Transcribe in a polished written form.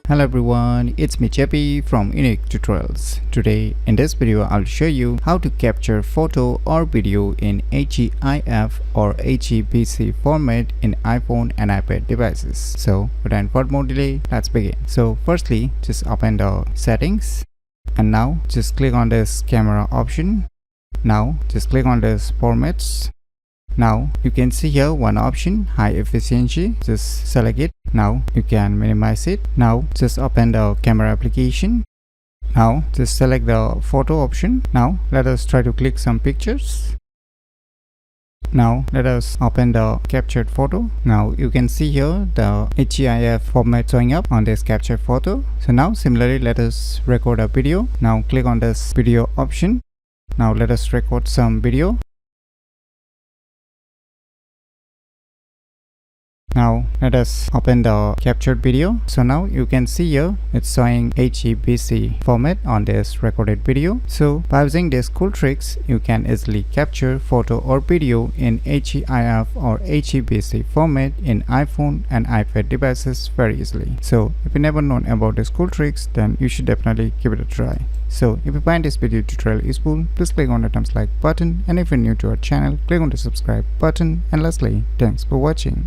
Hello everyone, it's me JP from UniqueTutorials. Today in this video I'll show you how to capture photo or video in HEIF or HEVC format in iPhone and iPad devices. So without further more delay, let's begin. So firstly, just open the settings and now just click on this camera option. Now just click on this formats. Now you can see here one option, high efficiency. Just select it. Now you can minimize it. Now just open the camera application. Now just select the photo option. Now let us try to click some pictures. Now let us open the captured photo. Now you can see here the HEIF format showing up on this captured photo. So now similarly let us record a video. Now click on this video option. Now let us record some video. Now let us open the captured video. So now you can see here it's showing HEVC format on this recorded video. So by using these cool tricks, you can easily capture photo or video in HEIF or HEVC format in iPhone and iPad devices very easily. So if you never known about these cool tricks, then you should definitely give it a try. So if you find this video tutorial useful, please click on the thumbs like button, and if you're new to our channel, click on the subscribe button, and lastly, thanks for watching.